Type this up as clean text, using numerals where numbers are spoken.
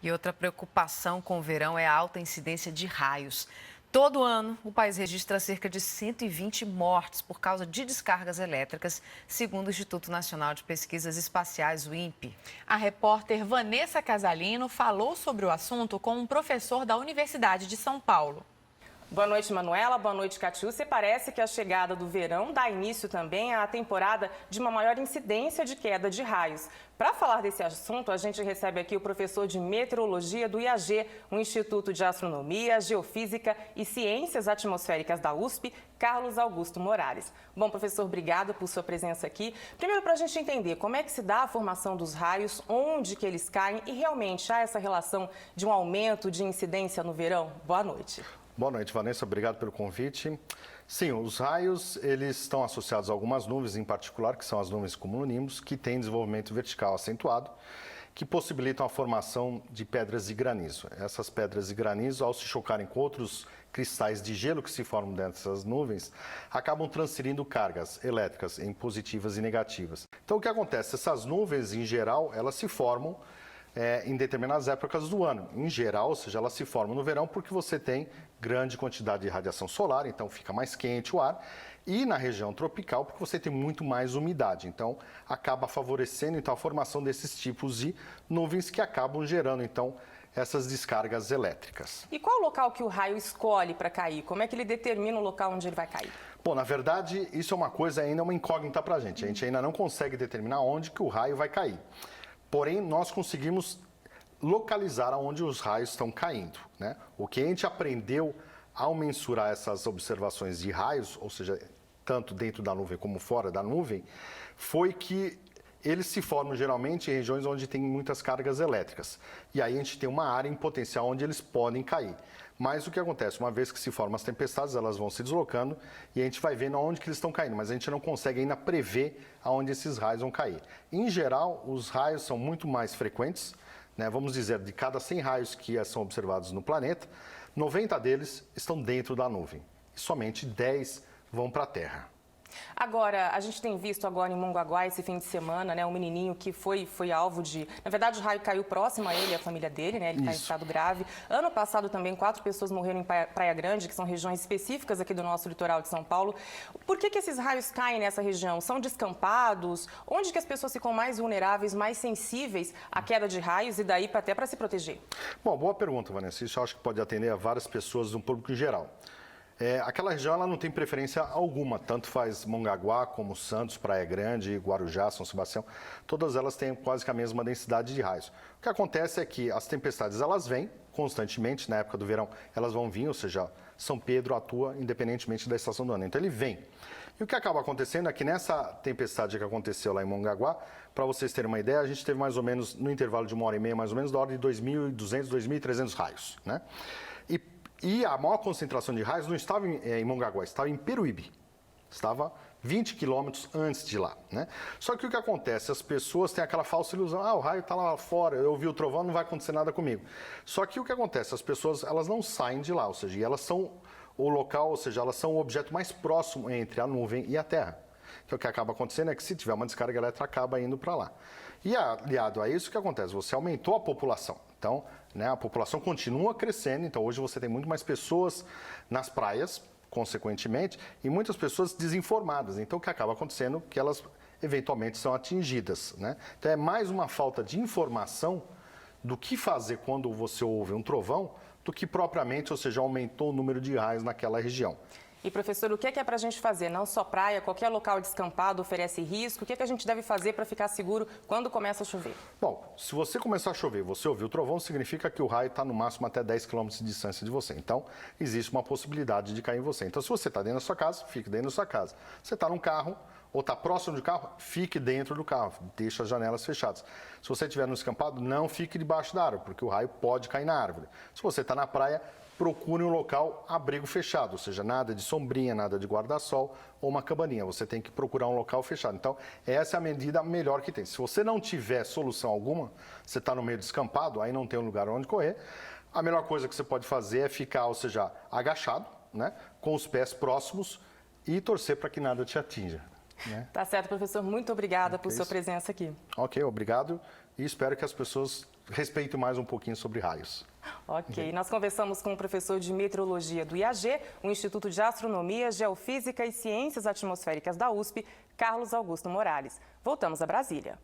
E outra preocupação com o verão é a alta incidência de raios. Todo ano, o país registra cerca de 120 mortes por causa de descargas elétricas, segundo o Instituto Nacional de Pesquisas Espaciais, o INPE. A repórter Vanessa Casalino falou sobre o assunto com um professor da Universidade de São Paulo. Boa noite, Manuela. Boa noite, Catiúcia. Parece que a chegada do verão dá início também à temporada de uma maior incidência de queda de raios. Para falar desse assunto, a gente recebe aqui o professor de Meteorologia do IAG, o Instituto de Astronomia, Geofísica e Ciências Atmosféricas da USP, Carlos Augusto Morales. Bom, professor, obrigado por sua presença aqui. Primeiro, para a gente entender como é que se dá a formação dos raios, onde que eles caem e realmente há essa relação de um aumento de incidência no verão? Boa noite. Boa noite, Vanessa. Obrigado pelo convite. Sim, os raios, eles estão associados a algumas nuvens em particular, que são as nuvens cumulonimbus, que têm desenvolvimento vertical acentuado, que possibilitam a formação de pedras de granizo. Essas pedras de granizo, ao se chocarem com outros cristais de gelo que se formam dentro dessas nuvens, acabam transferindo cargas elétricas em positivas e negativas. Então, o que acontece? Essas nuvens, em geral, elas se formam em determinadas épocas do ano. Em geral, ou seja, elas se formam no verão porque você tem grande quantidade de radiação solar, então fica mais quente o ar, e na região tropical porque você tem muito mais umidade, então acaba favorecendo então, a formação desses tipos de nuvens que acabam gerando então essas descargas elétricas. E qual o local que o raio escolhe para cair? Como é que ele determina o local onde ele vai cair? Bom, na verdade, isso é uma coisa ainda uma incógnita para a gente ainda não consegue determinar onde que o raio vai cair. Porém, nós conseguimos localizar aonde os raios estão caindo, né? O que a gente aprendeu ao mensurar essas observações de raios, ou seja, tanto dentro da nuvem como fora da nuvem, foi que eles se formam geralmente em regiões onde tem muitas cargas elétricas. E aí a gente tem uma área em potencial onde eles podem cair. Mas o que acontece? Uma vez que se formam as tempestades, elas vão se deslocando e a gente vai vendo aonde que eles estão caindo, mas a gente não consegue ainda prever aonde esses raios vão cair. Em geral, os raios são muito mais frequentes, né? Vamos dizer, de cada 100 raios que são observados no planeta, 90 deles estão dentro da nuvem e somente 10 vão para a Terra. Agora, a gente tem visto agora em Mongaguá esse fim de semana, né, um menininho que foi alvo de... Na verdade, o raio caiu próximo a ele e a família dele, né, ele está em estado grave. Ano passado também 4 pessoas morreram em Praia Grande, que são regiões específicas aqui do nosso litoral de São Paulo. Por que esses raios caem nessa região? São descampados? Onde que as pessoas ficam mais vulneráveis, mais sensíveis à queda de raios e daí até para se proteger? Bom, boa pergunta, Vanessa. Isso eu acho que pode atender a várias pessoas do público em geral. Aquela região ela não tem preferência alguma, tanto faz Mongaguá como Santos, Praia Grande, Guarujá, São Sebastião, todas elas têm quase que a mesma densidade de raios. O que acontece é que as tempestades elas vêm constantemente, na época do verão elas vão vir, ou seja, São Pedro atua independentemente da estação do ano, então ele vem. E o que acaba acontecendo é que nessa tempestade que aconteceu lá em Mongaguá, para vocês terem uma ideia, a gente teve mais ou menos, no intervalo de 1h30, mais ou menos, da ordem de 2.200, 2.300 raios, né? E a maior concentração de raios não estava em Mongaguá, estava em Peruíbe. Estava 20 quilômetros antes de lá, né? Só que o que acontece? As pessoas têm aquela falsa ilusão, o raio está lá fora, eu ouvi o trovão, não vai acontecer nada comigo. Só que o que acontece? As pessoas, elas não saem de lá, ou seja, elas são o local, ou seja, elas são o objeto mais próximo entre a nuvem e a Terra. Então o que acaba acontecendo é que se tiver uma descarga elétrica, acaba indo para lá. E aliado a isso, o que acontece? Você aumentou a população. Então, né, a população continua crescendo, então hoje você tem muito mais pessoas nas praias, consequentemente, e muitas pessoas desinformadas. Então, o que acaba acontecendo é que elas eventualmente são atingidas, né? Então, é mais uma falta de informação do que fazer quando você ouve um trovão do que propriamente, ou seja, aumentou o número de raios naquela região. E, professor, o que é para a gente fazer? Não só praia, qualquer local descampado oferece risco. O que a gente deve fazer para ficar seguro quando começa a chover? Bom, se você começar a chover, você ouviu o trovão, significa que o raio está no máximo até 10 km de distância de você. Então, existe uma possibilidade de cair em você. Então, se você está dentro da sua casa, fique dentro da sua casa. Você está num carro ou está próximo do carro, fique dentro do carro. Deixe as janelas fechadas. Se você estiver no descampado, não fique debaixo da árvore, porque o raio pode cair na árvore. Se você está na praia, procure um local abrigo fechado, ou seja, nada de sombrinha, nada de guarda-sol ou uma cabaninha. Você tem que procurar um local fechado. Então, essa é a medida melhor que tem. Se você não tiver solução alguma, você está no meio descampado, aí não tem um lugar onde correr, a melhor coisa que você pode fazer é ficar, ou seja, agachado, né, com os pés próximos e torcer para que nada te atinja. Né? Tá certo, professor. Muito obrigada por sua presença aqui. Ok, obrigado e espero que as pessoas respeito mais um pouquinho sobre raios. Ok, nós conversamos com o professor de meteorologia do IAG, o Instituto de Astronomia, Geofísica e Ciências Atmosféricas da USP, Carlos Augusto Morales. Voltamos a Brasília.